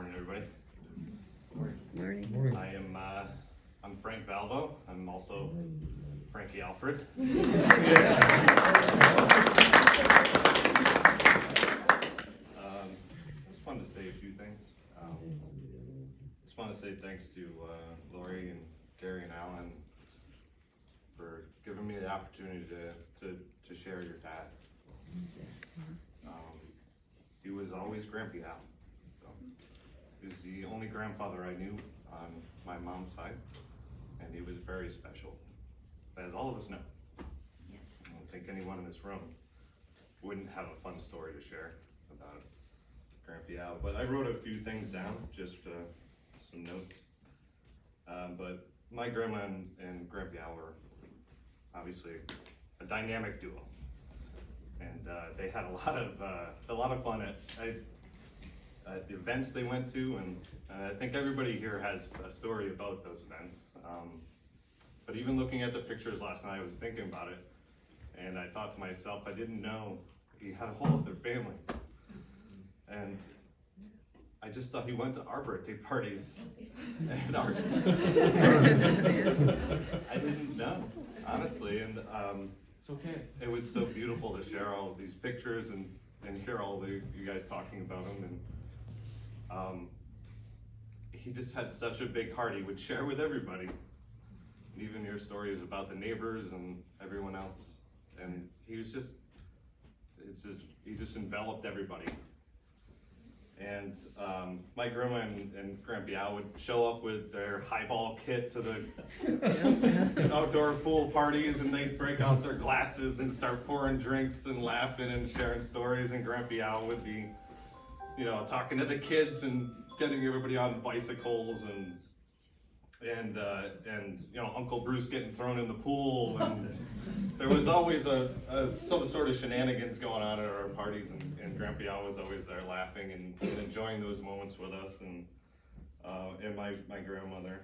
Morning, everybody. Morning. Morning. I'm Frank Valvo. I'm also Frankie Alfred. Just wanted to say a few things. Just want to say thanks to Lori and Gary and Alan for giving me the opportunity to share your dad. He was always Grampy Al. So, he was the only grandfather I knew on my mom's side, and he was very special, as all of us know. I don't think anyone in this room wouldn't have a fun story to share about Grampy Al, but I wrote a few things down, just some notes. But my grandma and Grampy Al were obviously a dynamic duo, and they had a lot of fun at the events they went to, and I think everybody here has a story about those events. But even looking at the pictures last night, I was thinking about it, and I thought to myself, I didn't know he had a whole other family. And I just thought he went to our birthday parties and our I didn't know, honestly, and It's okay. it was so beautiful to share all of these pictures and hear all of you guys talking about him. And he just had such a big heart. He would share with everybody, even your stories about the neighbors and everyone else. And he just enveloped everybody. And my grandma and Grampy Al would show up with their highball kit to the outdoor pool parties, and they'd break out their glasses and start pouring drinks and laughing and sharing stories. And Grampy Al would be, talking to the kids and getting everybody on bicycles and Uncle Bruce getting thrown in the pool, and there was always some sort of shenanigans going on at our parties, and Grampy Al was always there laughing and enjoying those moments with us and my grandmother.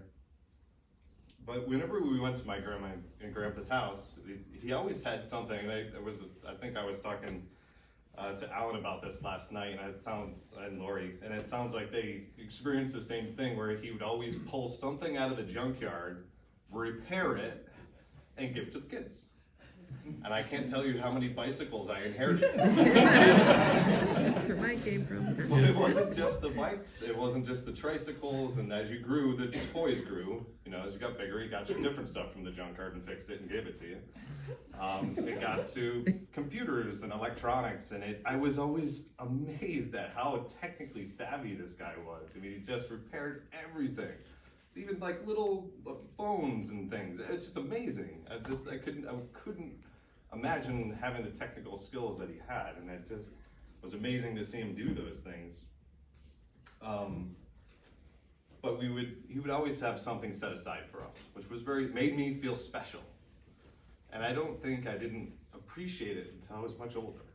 But whenever we went to my grandma and grandpa's house, he always had something. I think I was talking to Alan about this last night, and Lori, and it sounds like they experienced the same thing, where he would always pull something out of the junkyard, repair it, and give to the kids. And I can't tell you how many bicycles I inherited. That's where mine came from. Well, it wasn't just the bikes, it wasn't just the tricycles, and as you grew, the toys grew. As you got bigger, you got some different stuff from the junkyard and fixed it and gave it to you. It got to computers and electronics, and I was always amazed at how technically savvy this guy was. I mean, he just repaired everything, even like little phones and things. It's just amazing. I couldn't imagine having the technical skills that he had, and it just was amazing to see him do those things. But he would always have something set aside for us, which made me feel special. And I don't think I didn't appreciate it until I was much older.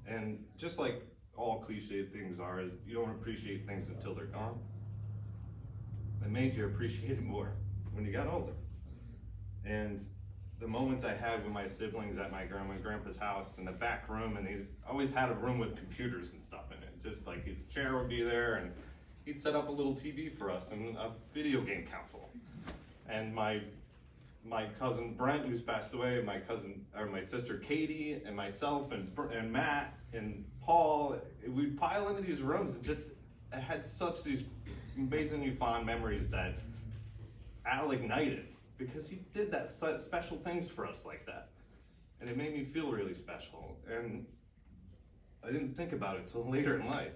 And just like all cliche things are, you don't appreciate things until they're gone. It made you appreciate it more when you got older. And the moments I had with my siblings at my grandma and grandpa's house in the back room, and he's always had a room with computers and stuff in it. Just like his chair would be there, and he'd set up a little TV for us and a video game console. And my cousin Brent, who's passed away, my sister Katie, and myself and Matt and Paul, we'd pile into these rooms and just had such these amazingly fond memories that Al ignited, because he did that special things for us like that, and it made me feel really special. And I didn't think about it till later in life,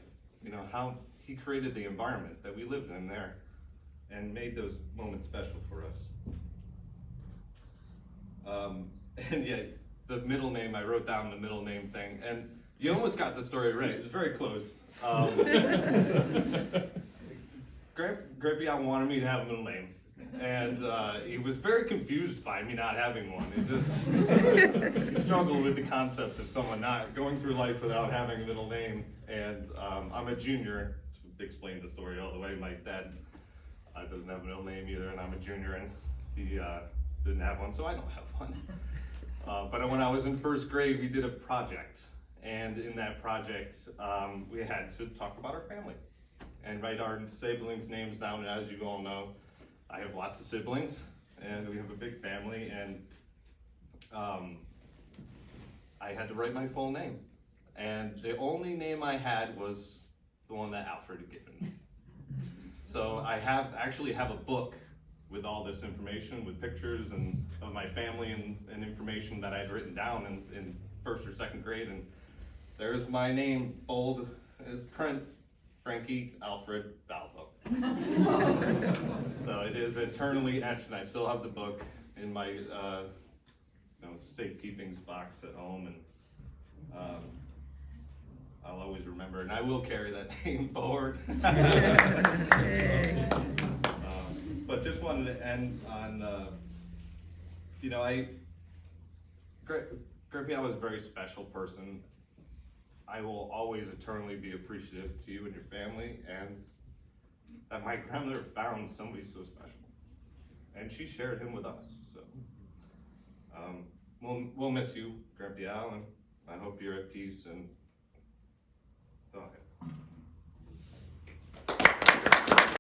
how he created the environment that we lived in there and made those moments special for us. And yeah, the middle name, I wrote down the middle name thing, and you almost got the story right. It was very close. Grampy Al wanted me to have a middle name, and he was very confused by me not having one. He struggled with the concept of someone not going through life without having a middle name. And I'm a junior, to explain the story all the way. My dad doesn't have a middle name either, and I'm a junior, and he didn't have one, so I don't have one. But when I was in first grade, we did a project, and in that project, we had to talk about our family. and write our siblings' names down. And as you all know, I have lots of siblings, and we have a big family, and I had to write my full name. And the only name I had was the one that Alfred had given me. So I actually have a book with all this information, with pictures and of my family and information that I had written down in first or second grade. And there's my name, bold as print, Frankie Alfred Balvo. So it is eternally etched, and I still have the book in my safekeeping box at home, and I'll always remember, and I will carry that name forward. But just wanted to end on, Grandpa was a very special person. I will always eternally be appreciative to you and your family, and that my grandmother found somebody so special, and she shared him with us. So we'll miss you, Grandpa Al, and I hope you're at peace, and